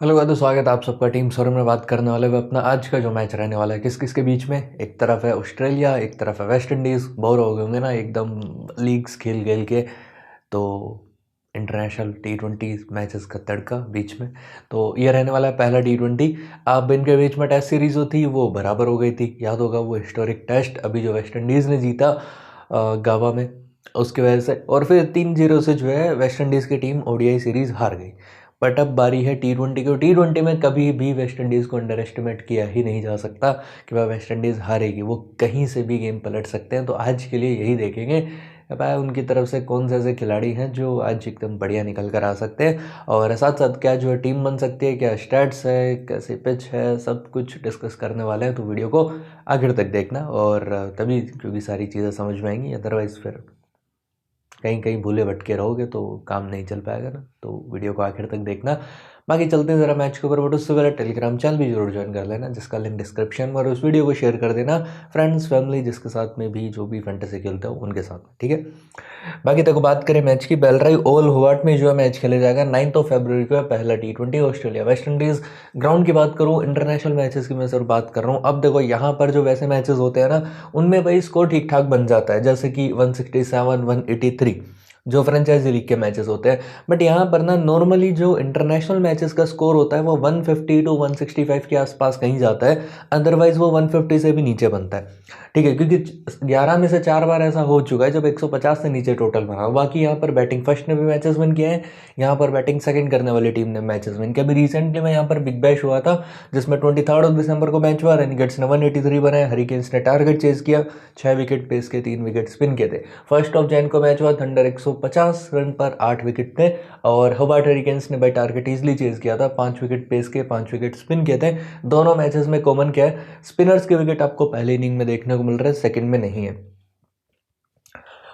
Hello guys, स्वागत है आप सबका। टीम सौरभ में बात करने वाले हुए अपना आज का जो मैच रहने वाला है किस किस के बीच में। एक तरफ है ऑस्ट्रेलिया, एक तरफ है वेस्ट इंडीज़। बोर हो गए होंगे ना एकदम लीग्स खेल खेल के, तो इंटरनेशनल T20 मैचेस का तड़का बीच में। तो ये रहने वाला है पहला T20। अब इनके बीच में टेस्ट सीरीज जो थी वो बराबर हो गई थी, याद होगा वो हिस्टोरिक टेस्ट अभी जो वेस्ट इंडीज़ ने जीता गावा में, उसकी वजह से। और फिर 3-0 से जो है वेस्ट इंडीज़ की टीम ओडीआई सीरीज़ हार गई। बट अब बारी है T20 की। T20 में कभी भी वेस्ट इंडीज़ को अंडर एस्टिमेट किया ही नहीं जा सकता कि भाई वेस्ट इंडीज़ हारेगी, वो कहीं से भी गेम पलट सकते हैं। तो आज के लिए यही देखेंगे भाई उनकी तरफ से कौन से ऐसे खिलाड़ी हैं जो आज एकदम बढ़िया निकल कर आ सकते हैं, और साथ साथ क्या जो है टीम बन सकती है, क्या स्टैट्स है, कैसे पिच है, सब कुछ डिस्कस करने वाले हैं। तो वीडियो को आखिर तक देखना, और तभी क्योंकि सारी चीज़ें समझ में आएंगी, अदरवाइज़ फिर कहीं कहीं भूले भटके रहोगे तो काम नहीं चल पाएगा ना। तो वीडियो को आखिर तक देखना। बाकी चलते हैं ज़रा मैच के ऊपर, बट उससे पहले टेलीग्राम चैनल भी जरूर ज्वाइन कर लेना, जिसका लिंक डिस्क्रिप्शन में, और उस वीडियो को शेयर कर देना फ्रेंड्स फैमिली जिसके साथ में भी जो भी फैंटेसी खेलते हो उनके साथ में, ठीक है। बाकी देखो बात करें मैच की, बेलराई ओवल होबार्ट में जो है मैच खेला जाएगा 9 फरवरी को है पहला T20 Australia West Indies. Ground की बात करूँ, इंटरनेशनल मैचेस की मैं सर बात कर रहा हूँ। अब देखो यहाँ पर जो वैसे मैचेस होते हैं ना, उनमें भाई स्कोर ठीक ठाक बन जाता है, जैसे कि 167 183 जो फ्रेंचाइजी लीग के मैचेस होते हैं। बट यहाँ पर ना नॉर्मली जो इंटरनेशनल मैचेस का स्कोर होता है वो 150 टू 165 के आसपास कहीं जाता है, अदरवाइज वो 150 से भी नीचे बनता है, ठीक है। क्योंकि 11 में से 4 बार ऐसा हो चुका है जब 150 से नीचे टोटल बना। बाकी यहाँ पर बैटिंग फर्स्ट ने भी मैचेस विन किए हैं, यहाँ पर बैटिंग सेकंड करने वाली टीम ने मैचेस विन किया। अभी रिसेंटली में यहाँ पर बिग बैश हुआ था जिसमें 23 दिसंबर को मैच हुआ। रेनगेट्स ने 183 बनाए, हरिकेन्स ने टारगेट चेज किया, 6 विकेट पेस के 3 विकेट स्पिन के थे। 1 को मैच हुआ, थंडर 150 रन पर 8 विकेट थे, और होबार्ट हरिकेन्स ने बाई टारगेट इजली चेज किया था, 5 विकेट पेस के 5 विकेट स्पिन के थे। दोनों मैचेस में कॉमन क्या है, स्पिनर्स के विकेट आपको पहले इनिंग में देखने को मिल रहे हैं, सेकंड में नहीं है।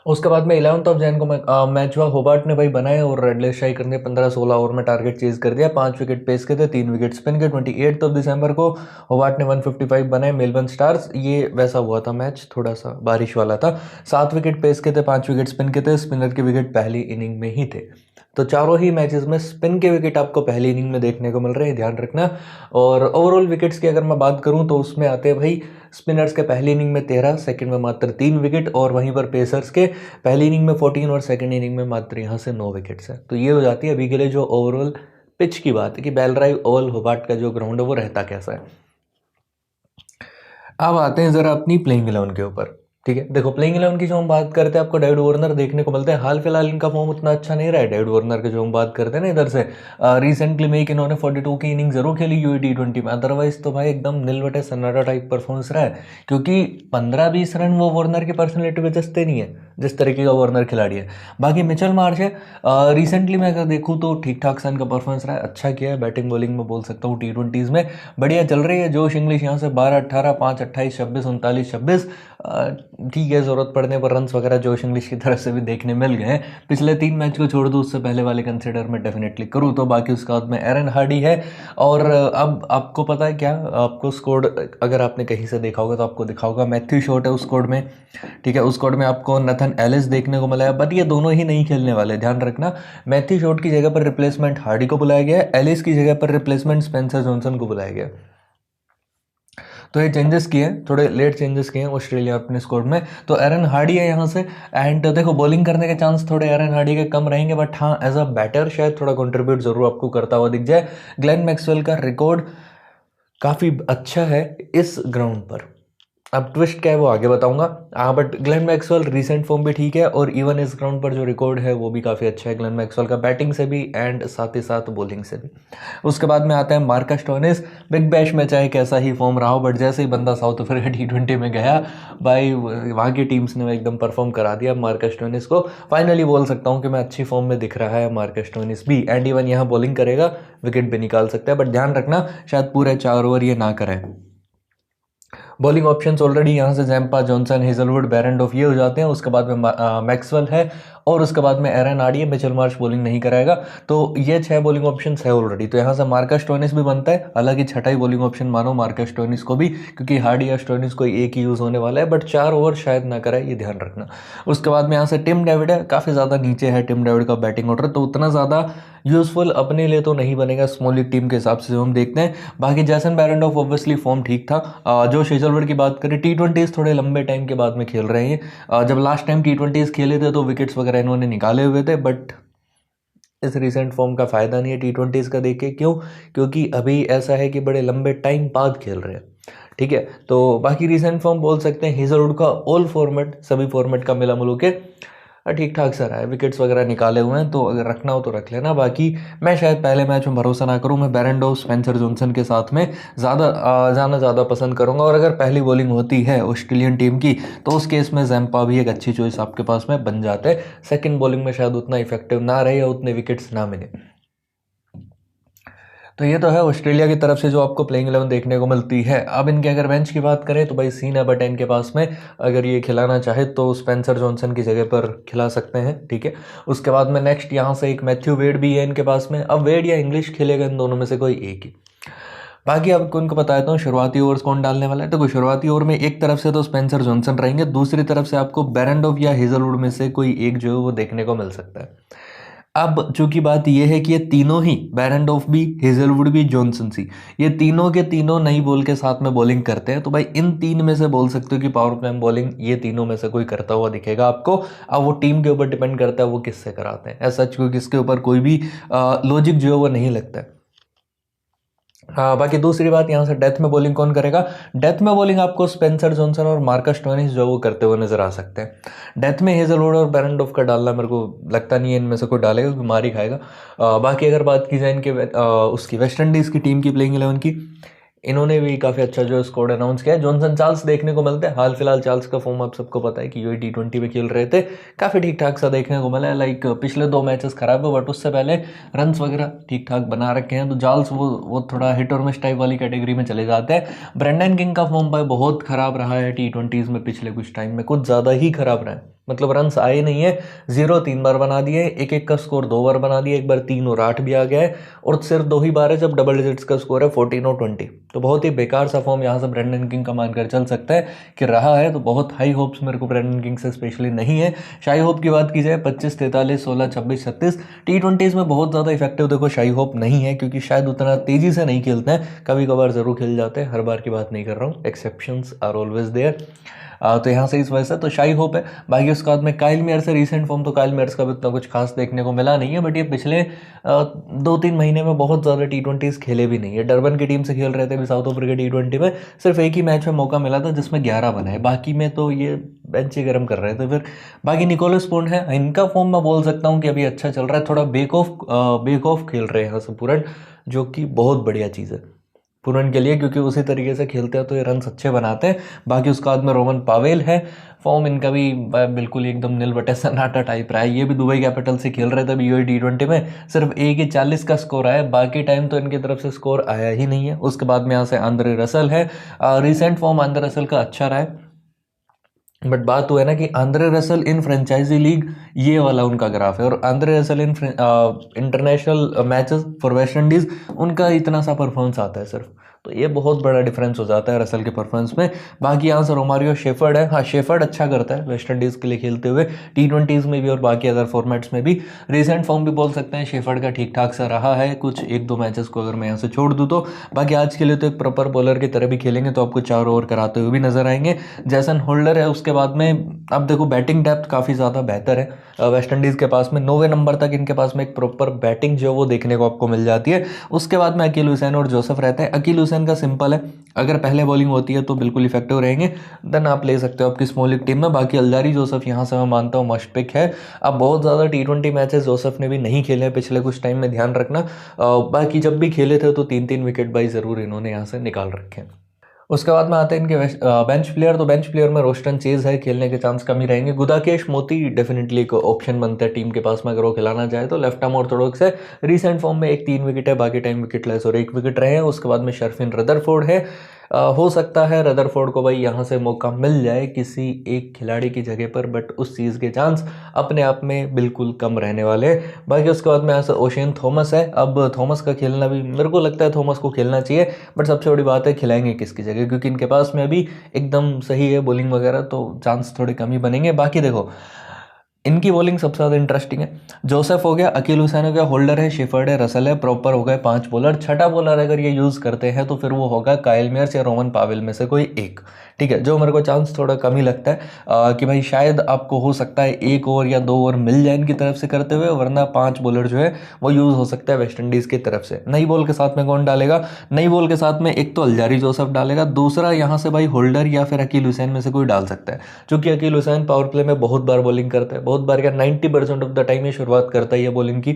उसके बाद में 11 को मैच हुआ, होबार्ट ने भाई बनाए और रेडले शाइकर ने 15-16 ओवर में टारगेट चेज कर दिया, 5 विकेट पेस के थे, 3 विकेट स्पिन के। 28 दिसंबर को होबार्ट ने 155 बनाए, मेलबर्न स्टार्स, ये वैसा हुआ था मैच, थोड़ा सा बारिश वाला था। 7 विकेट पेस के थे, 5 विकेट स्पिन के थे, स्पिनर के विकेट पहली इनिंग में ही थे। तो चारों ही मैचेस में स्पिन के विकेट आपको पहली इनिंग में देखने को मिल रहे हैं, ध्यान रखना। और ओवरऑल विकेट्स की अगर मैं बात करूं तो उसमें आते हैं भाई स्पिनर्स के पहली इनिंग में 13, सेकंड में मात्र 3 विकेट, और वहीं पर पेसर्स के पहली इनिंग में 14 और सेकंड इनिंग में मात्र यहाँ से 9 विकेट्स है। तो ये हो जाती है अभी के लिए जो ओवरऑल पिच की बात है कि बेलराई ओवल होबार्ट का जो ग्राउंड है वो रहता कैसा है। अब आते हैं जरा अपनी प्लेइंग 11 के ऊपर, ठीक है। देखो प्लेइंग 11 की जो हम बात करते हैं, आपको डेविड वार्नर देखने को मिलते हैं। हाल फिलहाल इनका फॉर्म उतना अच्छा नहीं रहा है डेविड वार्नर के, जो हम बात करते हैं ना इधर से। रिसेंटली में इन्होंने 42 की इनिंग जरूर खेली T20 में, अदरवाइज तो भाई एकदम नीलवटे सन्नाटा टाइप परफॉर्मेंस रहा है। क्योंकि 15-20 रन वो वार्नर की पर्सनैलिटी पे जचते नहीं है जिस तरीके का वार्नर खिलाड़ी है। बाकी मिचेल मार्श है, रिसेंटली मैं अगर देखूँ तो ठीक ठाक सा इनका परफॉर्मेंस रहा है, अच्छा किया है बैटिंग बॉलिंग में, बोल सकता हूँ T20s में बढ़िया चल रही है। जोश इंग्लिश यहाँ से 12-18, 5-28, 26, 39-26, ठीक है। ज़रूरत पड़ने पर रन्स वगैरह जोश इंग्लिश की तरफ से भी देखने मिल गए हैं। पिछले 3 मैच को छोड़ दूँ, उससे पहले वाले कंसिडर मैं डेफिनेटली करूँ तो। बाकी उसके बाद में एरन हार्डी है, और अब आपको पता है क्या, आपको स्कोर अगर आपने कहीं से देखा होगा तो आपको दिखा होगा मैथ्यू शॉट है उस स्कोर में, ठीक है। उस स्कोर में आपको नथन एलिस देखने को मिला है, बट ये दोनों ही नहीं खेलने वाले, ध्यान रखना। मैथ्यू शॉट की जगह पर रिप्लेसमेंट हार्डी को बुलाया गया है, एलिस की जगह पर रिप्लेसमेंट स्पेंसर जॉनसन को बुलाया गया। तो ये चेंजेस किए हैं, थोड़े लेट चेंजेस किए हैं ऑस्ट्रेलिया अपने स्कोर में। तो एरन हार्डी है यहाँ से, एंड देखो बॉलिंग करने के चांस थोड़े एरन हार्डी के कम रहेंगे, बट हाँ एज अ बैटर शायद थोड़ा कंट्रीब्यूट जरूर आपको करता हुआ दिख जाए। ग्लेन मैक्सवेल का रिकॉर्ड काफ़ी अच्छा है इस ग्राउंड पर, अब ट्विस्ट क्या है वो आगे बताऊंगा। हाँ but Glenn Maxwell recent form भी ठीक है, और इवन इस ग्राउंड पर जो रिकॉर्ड है वो भी काफ़ी अच्छा है ग्लेन मैक्सवेल का, बैटिंग से भी एंड साथ ही साथ बॉलिंग से भी। उसके बाद में आता है मार्कस स्टोइनिस। बिग बैश में चाहे कैसा ही फॉर्म रहा हो, बट जैसे ही बंदा साउथ अफ्रीका T20 में गया भाई, वहाँ की टीम्स ने एकदम परफॉर्म करा दिया मार्कस स्टोइनिस को। फाइनली बोल सकता हूँ कि मैं अच्छी फॉर्म में दिख रहा है मार्कस स्टोइनिस भी, एंड इवन यहाँ बॉलिंग करेगा, विकेट भी निकाल सकता है, बट ध्यान रखना शायद पूरे 4 ओवर ये ना करें। बॉलिंग ऑप्शंस ऑलरेडी यहाँ से जैम्पा, जॉनसन, हेजलवुड, बैरेंडॉफ ये हो जाते हैं। उसके बाद में मैक्सवेल है, और उसके बाद में एरन आरडी, मिचेल मार्श बॉलिंग नहीं कराएगा। तो ये 6 बॉलिंग ऑप्शन है ऑलरेडी। तो यहाँ से मार्कस स्टोइनिस भी बनता है, हालांकि छठा ही बॉलिंग ऑप्शन मानो मार्कस स्टोइनिस को भी, क्योंकि हार्डी या स्टोइनिस को एक ही यूज़ होने वाला है, बट 4 ओवर शायद ना कराए, ये ध्यान रखना। उसके बाद में यहाँ से टिम डेविड है, काफ़ी ज़्यादा नीचे है टिम डेविड का बैटिंग ऑर्डर, तो उतना ज़्यादा यूजफुल अपने लिए तो नहीं बनेगा स्मॉल लीग टीम के हिसाब से जो हम देखते हैं। बाकी जैसन बैरेंडॉफ ऑब्वियसली फॉर्म ठीक था। जो हेजलवुड की बात करें, T20s थोड़े लंबे टाइम के बाद में खेल रहे हैं। जब लास्ट टाइम T20s खेले थे तो विकेट्स वगैरह इन्होंने निकाले हुए थे, बट इस रिसेंट फॉर्म का फ़ायदा नहीं है T20s का देख के। क्यों? क्योंकि अभी ऐसा है कि बड़े लंबे टाइम बाद खेल रहे हैं, ठीक है। तो बाकी रिसेंट फॉर्म बोल सकते हैं हेजलवुड का ऑल फॉर्मेट, सभी फॉर्मेट का मिला मिलू के ठीक ठाक सा रहा है। विकेट्स वगैरह निकाले हुए हैं, तो अगर रखना हो तो रख लेना। बाकी मैं शायद पहले मैच में भरोसा ना करूं, मैं बैरेंडो स्पेंसर जॉनसन के साथ में ज़्यादा पसंद करूंगा। और अगर पहली बॉलिंग होती है ऑस्ट्रेलियन टीम की, तो उस केस में जैम्पा भी एक अच्छी चॉइस आपके पास में बन जाते हैं। सेकंड बॉलिंग में शायद उतना इफेक्टिव ना रहे या उतने विकेट्स ना मिले। तो ये तो है ऑस्ट्रेलिया की तरफ से जो आपको प्लेइंग 11 देखने को मिलती है। अब इनके अगर बेंच की बात करें तो भाई सीन एबर्टन के पास में अगर ये खिलाना चाहे तो स्पेंसर जॉनसन की जगह पर खिला सकते हैं, ठीक है। उसके बाद में नेक्स्ट यहाँ से एक मैथ्यू वेड भी है इनके पास में। अब वेड या इंग्लिश खेलेगा, इन दोनों में से कोई एक ही। बाकी आपको उनको बताता हूँ शुरुआती ओवर्स कौन डालने वाला है। तो शुरुआती ओवर में एक तरफ से तो स्पेंसर जॉनसन रहेंगे, दूसरी तरफ से आपको बैरेंडॉफ या हेजलवुड में से कोई एक जो है वो देखने को मिल सकता है। अब चूंकि बात यह है कि ये तीनों ही, बैरेंडॉफ भी, हेजलवुड भी, जॉनसन सी, ये तीनों के तीनों नई बॉल के साथ में बॉलिंग करते हैं। तो भाई इन तीन में से बोल सकते हो कि पावर प्ले बॉलिंग ये तीनों में से कोई करता हुआ दिखेगा आपको। अब वो टीम के ऊपर डिपेंड करता है वो किससे कराते हैं, ऐसा क्योंकि इसके ऊपर कोई भी लॉजिक जो है वो नहीं लगता है। हाँ, बाकी दूसरी बात यहाँ से डेथ में बॉलिंग कौन करेगा। डेथ में बॉलिंग आपको स्पेंसर जॉनसन और मार्कस स्टोइनिस जो वो करते हुए नजर आ सकते हैं। डेथ में हेजलवुड और बैरेंडॉफ का डालना मेरे को लगता नहीं है इनमें से कोई डालेगा, क्योंकि मार ही खाएगा। बाकी अगर बात की जाए इनके उसकी वेस्ट इंडीज़ की टीम की प्लेइंग 11 की, इन्होंने भी काफ़ी अच्छा जो स्कोर अनाउंस किया है। जॉनसन चार्ल्स देखने को मिलते हैं। हाल फिलहाल चार्ल्स का फॉर्म आप सबको पता है कि यूएई T20 में खेल रहे थे, काफ़ी ठीक ठाक सा देखने को मिला है। लाइक पिछले 2 मैचेस खराब है, बट उससे पहले रन्स वगैरह ठीक ठाक बना रखे हैं। तो चार्ल्स वो थोड़ा हिट और मिस टाइप वाली कैटेगरी में चले जाते हैं। ब्रेंडन किंग का फॉर्म भाई बहुत खराब रहा है T20s में, पिछले कुछ टाइम में कुछ ज़्यादा ही खराब रहा है। मतलब रन्स आए नहीं है, 0 3 बार बना दिए, एक का स्कोर 2 बार बना दिया, एक बार 3 और 8 भी आ गया है, और सिर्फ 2 ही बार है जब डबल डिजिट्स का स्कोर है 14 और 20। तो बहुत ही बेकार सा फॉर्म यहाँ से ब्रेंडन किंग का मानकर चल सकता है कि रहा है। तो बहुत हाई होप्स मेरे को ब्रेंडन किंग से स्पेशली नहीं है। शाही होप की बात की जाए 25 43 16 26 36 T20s में बहुत ज़्यादा इफेक्टिव देखो शाही होप नहीं है, क्योंकि शायद उतना तेज़ी से नहीं खेलते हैं, कभी कभार ज़रूर खेल जाते हैं, हर बार की बात नहीं कर रहा हूँ, एक्सेप्शंस आर ऑलवेज देयर। तो यहाँ से इस वजह से तो शाही होप है। बाकी उसके बाद में काइल मेयर से रिसेंट फॉर्म, तो काइल मेयर्स का भी उतना कुछ खास देखने को मिला नहीं है, बट ये पिछले 2-3 महीने में बहुत ज़्यादा T20s खेले भी नहीं है। डरबन की टीम से खेल रहे थे भी साउथ अफ्रीका T20 में, सिर्फ एक ही मैच में मौका मिला था जिसमें 11 बनाए, बाकी में तो ये बेंच ही गर्म कर रहे थे। फिर बाकी निकोलस पूर्न है, इनका फॉर्म मैं बोल सकता हूँ कि अभी अच्छा चल रहा है, थोड़ा बेक ऑफ खेल रहे हैं यहाँ से पूरन, जो कि बहुत बढ़िया चीज़ है पूरन के लिए, क्योंकि उसी तरीके से खेलते हैं तो ये रन्स अच्छे बनाते हैं। बाकी उसके बाद में रोमन पावेल है, फॉर्म इनका भी बिल्कुल एकदम नील बटे सन्नाटा टाइप रहा है। ये भी दुबई कैपिटल से खेल रहे थे यूएई T20 में, सिर्फ 1 का स्कोर आया, बाकी टाइम तो इनकी तरफ से स्कोर आया ही नहीं है। उसके बाद में यहाँ से आंद्रे रसल है, रिसेंट फॉर्म आंद्रे रसल का अच्छा रहा है, बट बात वो है ना कि आंद्रे रसल इन फ्रेंचाइजी लीग, ये वाला उनका ग्राफ है, और Andre Russell in international matches for West Indies उनका इतना सा परफॉर्मेंस आता है सिर्फ। तो ये बहुत बड़ा डिफरेंस हो जाता है रसल के परफॉर्मेंस में। बाकी यहाँ से रोमारियो शेफर्ड है, हाँ शेफर्ड अच्छा करता है वेस्ट इंडीज़ के लिए खेलते हुए, T20s में भी और बाकी अदर फॉर्मेट्स में भी। रिसेंट फॉर्म भी बोल सकते हैं शेफर्ड का ठीक ठाक सा रहा है, कुछ 1-2 मैचेस को अगर मैं यहाँ से छोड़ दूँ तो। बाकी आज के लिए तो एक प्रॉपर बॉलर की तरह भी खेलेंगे, तो आपको 4 ओवर कराते हुए भी नजर आएंगे। जैसन होल्डर है, उसके बाद में अब देखो बैटिंग डेप्थ काफ़ी ज़्यादा बेहतर है वेस्ट इंडीज़ के पास में, 9वें नंबर तक इनके पास में एक प्रॉपर बैटिंग जो वो देखने को आपको मिल जाती है। उसके बाद में अकील हुसैन और जोसेफ रहते हैं। अकील हुसैन का सिंपल है, अगर पहले बॉलिंग होती है तो बिल्कुल इफेक्टिव रहेंगे, देन आप ले सकते हो आपकी स्मॉल लीग टीम में। बाकी अल्जारी जोसेफ यहाँ से मैं मानता हूँ मस्ट पिक है। अब बहुत ज़्यादा T20 मैचेस जोसेफ ने भी नहीं खेले हैं पिछले कुछ टाइम में, ध्यान रखना। बाकी जब भी खेले थे तो 3-3 विकेट बाई ज़रूर इन्होंने यहाँ से निकाल रखे हैं। उसके बाद में आते हैं इनके बेंच प्लेयर। तो बेंच प्लेयर में रोस्टन चेज है, खेलने के चांस कम ही रहेंगे। गुदाकेश मोती डेफिनेटली एक ऑप्शन बनता है टीम के पास में, अगर वो खिलाना चाहे तो। लेफ्ट आर्म ऑर्थोडॉक्स है, रिसेंट फॉर्म में 1 3 विकेट है, बाकी टाइम विकेट लेस और 1 विकेट रहे हैं। उसके बाद में शर्फिन रदरफोर्ड है, हो सकता है रदरफोर्ड को भाई यहाँ से मौका मिल जाए किसी एक खिलाड़ी की जगह पर, बट उस चीज़ के चांस अपने आप में बिल्कुल कम रहने वाले हैं। बाकी उसके बाद में यहाँ से ओशेन थॉमस है। अब थॉमस का खेलना भी मेरे को लगता है थॉमस को खेलना चाहिए, बट सबसे बड़ी बात है खिलाएंगे किसकी जगह, क्योंकि इनके पास में अभी एकदम सही है बॉलिंग वगैरह, तो चांस थोड़े कम ही बनेंगे। बाकी देखो इनकी बॉलिंग सबसे ज़्यादा इंटरेस्टिंग है। जोसेफ हो गया, अकील हुसैन हो गया, होल्डर है, शेफर्ड है, रसल है, प्रॉपर हो गए 5 बॉलर। छठा बॉलर अगर ये यूज़ करते हैं तो फिर वो होगा काइल मेयर्स या रोमन पावेल में से कोई एक, ठीक है, जो मेरे को चांस थोड़ा कम ही लगता है कि भाई शायद आपको हो सकता है 1 ओवर या 2 ओवर मिल जाए इनकी तरफ से करते हुए, वरना 5 बॉलर जो है वो यूज़ हो सकता है वेस्ट इंडीज़ की तरफ से। नई बॉल के साथ में कौन डालेगा? नई बॉल के साथ में एक तो अल्जारी जोसेफ डालेगा, दूसरा यहाँ से भाई होल्डर या फिर अकील हुसैन में से कोई डाल सकता है, क्योंकि अकील हुसैन पावर प्ले में बहुत बार बॉलिंग करता है, बहुत बार क्या 90% ऑफ द टाइम ये शुरुआत करता ही है बॉलिंग की।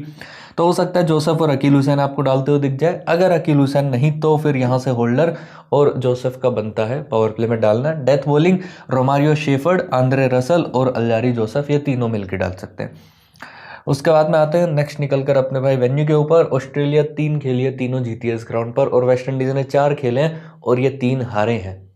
तो हो सकता है जोसेफ और अकील हुसैन आपको डालते हुए दिख जाए। अगर अकील हुसैन नहीं तो फिर यहाँ से होल्डर और जोसेफ का बनता है पावर प्ले में डालना। Death bowling Romario shepherd, Andre Russell और अल्जारी जोसेफ, ये तीनों मिलकर डाल सकते हैं। उसके बाद में आते हैं नेक्स्ट निकल कर अपने भाई वेन्यू के ऊपर। ऑस्ट्रेलिया 3 खेली है, तीनों जीती है इस ग्राउंड पर, और वेस्ट इंडीज ने 4 खेले हैं और ये 3 हारे हैं।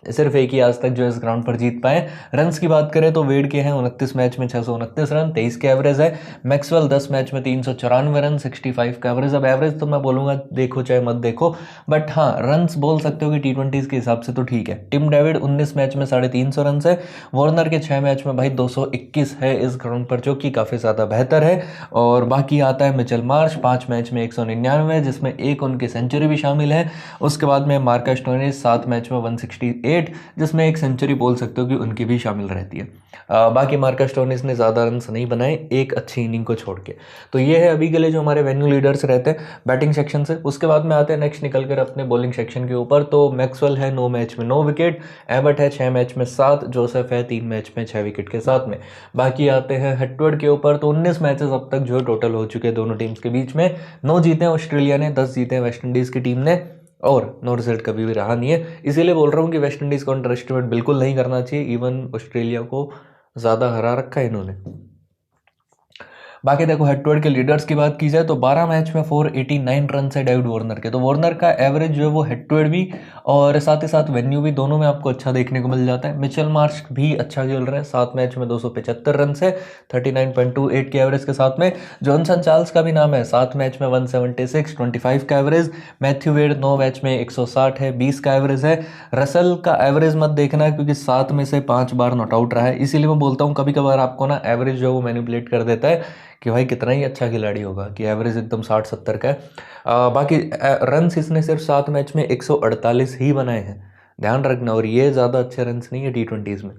सिर्फ एक ही आज तक जो इस ग्राउंड पर जीत पाए। रन्स की बात करें तो वेड के हैं 29 मैच में 629 रन, 23 के एवरेज है। मैक्सवेल 10 मैच में 394 रन, 65 का एवरेज। अब एवरेज तो मैं बोलूंगा देखो चाहे मत देखो, बट हाँ रन्स बोल सकते हो कि T20 के हिसाब से तो ठीक है। टिम डेविड 19 मैच में 350 रन है। वार्नर के 6 मैच में भाई 221 है इस ग्राउंड पर, जो कि काफ़ी ज़्यादा बेहतर है। और बाकी आता है मिचेल मार्श 5 मैच में 199, जिसमें एक उनकी सेंचुरी भी शामिल है। उसके बाद में मार्कस स्टोइनिस 7 मैच में 168, जिसमें एक सेंचुरी बोल सकते हो कि उनकी भी शामिल रहती है। बाकी मार्कस स्टोइनिस ने ज़्यादा रन्स नहीं बनाए एक अच्छी इनिंग को छोड़ के। तो ये है अभी के लिए जो हमारे वेन्यू लीडर्स रहते हैं बैटिंग सेक्शन से। उसके बाद में आते हैं नेक्स्ट निकल कर अपने बॉलिंग सेक्शन के ऊपर। तो मैक्सवेल है 9 मैच में 9 विकेट, एबर्ट है 6 मैच में 7, जोसेफ है 3 मैच में 6 विकेट के साथ में। बाकी आते हैं हेटवर्ड के ऊपर। तो 19 मैचेस अब तक जो टोटल हो चुके हैं दोनों टीम्स के बीच में। 9 जीते हैं ऑस्ट्रेलिया ने, 10 जीते हैं वेस्ट इंडीज़ की टीम ने, और नो रिजल्ट कभी भी रहा नहीं है। इसीलिए बोल रहा हूँ कि वेस्ट इंडीज़ को अंडर एस्टिमेट बिल्कुल नहीं करना चाहिए। इवन ऑस्ट्रेलिया को ज़्यादा हरा रखा है इन्होंने। बाकी देखो हेटवर्ड के लीडर्स की बात की जाए तो 12 मैच में 489 रन है डेविड वार्नर के। तो वार्नर का एवरेज जो है वो हेटवर्ड भी और साथ ही साथ वेन्यू भी दोनों में आपको अच्छा देखने को मिल जाता है। मिचेल मार्श भी अच्छा खेल रहा है, 7 मैच में 275 रन है, 39.28 के एवरेज के साथ में। जॉनसन चार्ल्स का भी नाम है, 7 मैच में 176, 25 का एवरेज। मैथ्यू वेड 9 मैच में 160 है, 20 का एवरेज है। रसल का एवरेज मत देखना क्योंकि 7 में से 5 बार नॉट आउट रहा है, इसीलिए मैं बोलता हूँ कभी कभार आपको ना एवरेज जो है वो मैनिपुलेट कर देता है कि भाई कितना ही अच्छा खिलाड़ी होगा कि एवरेज एकदम 60-70 का है। बाकी रन्स इसने सिर्फ 7 मैच में 148 ही बनाए हैं, ध्यान रखना, और ये ज़्यादा अच्छे रन्स नहीं है T20s में।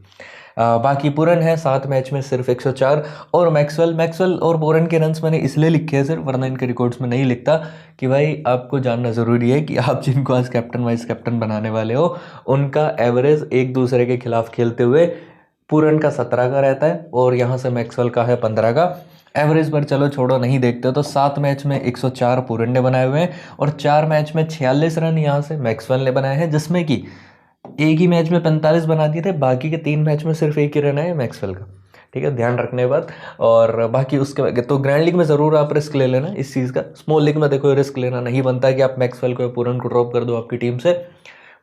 बाकी पुरन है 7 मैच में सिर्फ 104, और मैक्सवेल और पुरन के रन्स मैंने इसलिए लिखे हैं सिर्फ, वरना इनके रिकॉर्ड्स में नहीं लिखता कि भाई आपको जानना ज़रूरी है कि आप जिनको आज कैप्टन वाइस कैप्टन बनाने वाले हो उनका एवरेज एक दूसरे के खिलाफ खेलते हुए पुरन का 17 का रहता है और यहाँ से मैक्सवेल का है 15 का। एवरेज पर चलो छोड़ो नहीं देखते हो, तो 7 मैच में 104 पुरन ने बनाए हुए हैं और 4 मैच में 46 रन यहाँ से मैक्सवेल ने बनाए हैं, जिसमें कि एक ही मैच में 45 बना दिए थे, बाकी के 3 मैच में सिर्फ एक ही रन है मैक्सवेल का। ठीक है, ध्यान रखने के बाद। और बाकी उसके तो ग्रैंड लीग में ज़रूर आप रिस्क ले लेना इस चीज़ का। स्मॉल लीग में देखो रिस्क लेना नहीं बनता कि आप मैक्सवेल को या पुरन को ड्रॉप कर दो आपकी टीम से,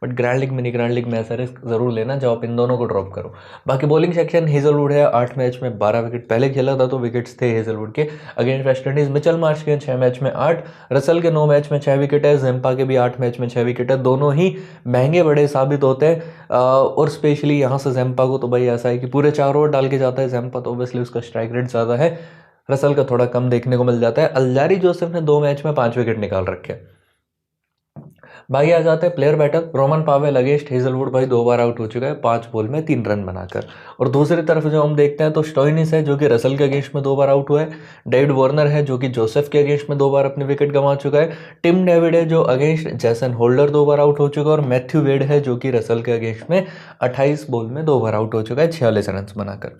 but grand league mini grand league में ऐसा रिस्क जरूर लेना जब आप इन दोनों को ड्रॉप करो। बाकी बॉलिंग सेक्शन हेजलवुड है, 8 मैच में 12 विकेट पहले खेला था तो विकेट्स थे हेजलवुड के against West Indies. Mitchell Marsh के 6 मैच में 8, रसल के 9 मैच में 6 विकेट है, जेम्पा के भी 8 मैच में 6 विकेट है। दोनों ही महंगे बड़े साबित होते हैं और स्पेशली यहाँ से जेम्पा को तो भाई ऐसा है कि पूरे 4 ओवर डाल के जाता है जेम्पा, तो ऑब्वियसली उसका स्ट्राइक रेट ज़्यादा है। रसल का थोड़ा कम देखने को मिल जाता है। अल्जारी जोसेफ ने 2 मैच में 5 विकेट निकाल रखे हैं। भाई आ जाते हैं player battle. Rovman Powell against Hazlewood भाई 2 बार आउट हो चुका है 5 बॉल में 3 रन बनाकर। और दूसरी तरफ जो हम देखते हैं तो स्टोइनिस है जो कि रसल के अगेंस्ट में 2 बार आउट हुआ है। डेविड वार्नर है जो कि जोसेफ के अगेंस्ट में 2 बार अपने विकेट गंवा चुका है। टिम डेविड है जो अगेंस्ट जैसन होल्डर 2 बार आउट हो चुका है। और मैथ्यू वेड है जो कि रसल के अगेंस्ट में 28 बॉल में 2 बार आउट हो चुका है 46 रन बनाकर।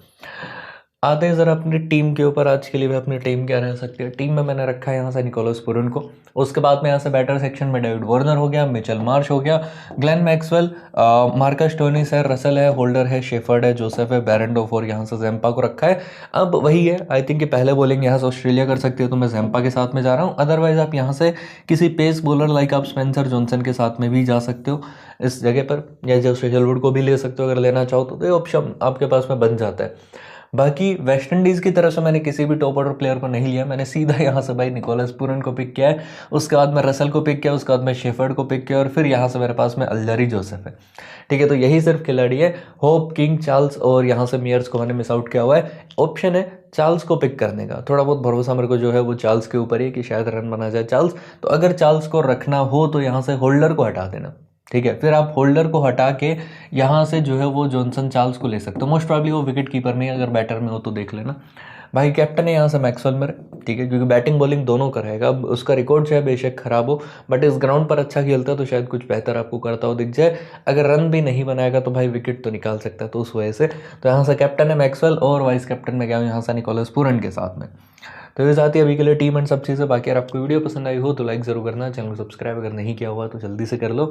आते हैं ज़रा अपनी टीम के ऊपर। आज के लिए भी अपनी टीम क्या रह सकती है। टीम में मैंने रखा है यहाँ से निकोलस पूरन को। उसके बाद में यहाँ से बैटर सेक्शन में डेविड वार्नर हो गया, मिचेल मार्श हो गया, ग्लेन मैक्सवेल, मार्कस स्टोइनिस है, रसल है, होल्डर है, शेफर्ड है, जोसेफ है, बेरेंडोफ और यहाँ से ज़ैम्पा को रखा है। अब वही है, आई थिंक कि पहले बॉलिंग यहाँ से ऑस्ट्रेलिया कर सकती है, तो मैं ज़ैम्पा के साथ में जा रहा हूँ। अदरवाइज आप यहाँ से किसी पेस बॉलर लाइक आप स्पेंसर जॉनसन के साथ में भी जा सकते हो इस जगह पर, या जेफ हेजलवुड को भी ले सकते हो अगर लेना चाहो तो ये ऑप्शन आपके पास में बन जाता है। बाकी वेस्ट इंडीज़ की तरफ से मैंने किसी भी टॉप ऑर्डर प्लेयर को नहीं लिया, मैंने सीधा यहाँ से भाई निकोलस पूरन को पिक किया है। उसके बाद मैं रसल को पिक किया, उसके बाद मैं शेफर्ड को पिक किया और फिर यहाँ से मेरे पास में अल्जारी जोसेफ है। ठीक है, तो यही सिर्फ खिलाड़ी है। होप, किंग, चार्ल्स और यहाँ से मियर्स को मैंने मिस आउट किया हुआ है। ऑप्शन है चार्ल्स को पिक करने का, थोड़ा बहुत भरोसा मेरे को जो है वो चार्ल्स के ऊपर ही कि शायद रन बना जाए चार्ल्स। तो अगर चार्ल्स को रखना हो तो यहाँ से होल्डर को हटा देना। ठीक है, फिर आप होल्डर को हटा के यहाँ से जो है वो जॉनसन चार्ल्स को ले सकते हो। मोस्ट प्रॉब्ली वो विकेट कीपर में, अगर बैटर में हो तो देख लेना। भाई कैप्टन है यहाँ से मैक्सवेल मेरे। ठीक है, क्योंकि बैटिंग बॉलिंग दोनों करेगा। अब उसका रिकॉर्ड चाहे बेशक खराब हो, बट इस ग्राउंड पर अच्छा खेलता है तो शायद कुछ बेहतर आपको करता हो दिख जाए। अगर रन भी नहीं बनाएगा तो भाई विकेट तो निकाल सकता है, तो उस वजह से तो यहाँ से कैप्टन है मैक्सवेल और वाइस कैप्टन में गया हूँ यहाँ से निकोलस पूरन के साथ में। तो ये साथ ही अभी के लिए टीम एंड सब चीज़ें। बाकी अगर आपको वीडियो पसंद आई हो तो लाइक ज़रूर करना, चैनल को सब्सक्राइब अगर नहीं किया हुआ तो जल्दी से कर लो।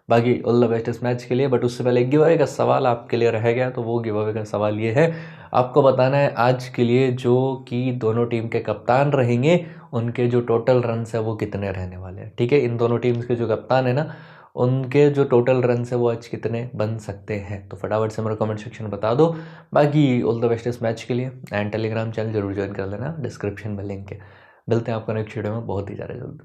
बाकी ऑल द बेस्ट इस मैच के लिए। बट उससे पहले एक गिव अवे का सवाल आपके लिए रह गया, तो वो गिव अवे का सवाल ये है, आपको बताना है आज के लिए जो कि दोनों टीम के कप्तान रहेंगे उनके जो टोटल रन्स है वो कितने रहने वाले हैं। ठीक है, इन दोनों टीम्स के जो कप्तान है ना, उनके जो टोटल रन्स है वो आज कितने बन सकते हैं। तो फटाफट से मेरे कमेंट सेक्शन में बता दो। बाकी ऑल द बेस्ट इस मैच के लिए। एंड टेलीग्राम चैनल जरूर ज्वाइन कर लेना, डिस्क्रिप्शन में लिंक है। मिलते हैं आपको नेक्स्ट वीडियो में बहुत ही ज़्यादा जल्द।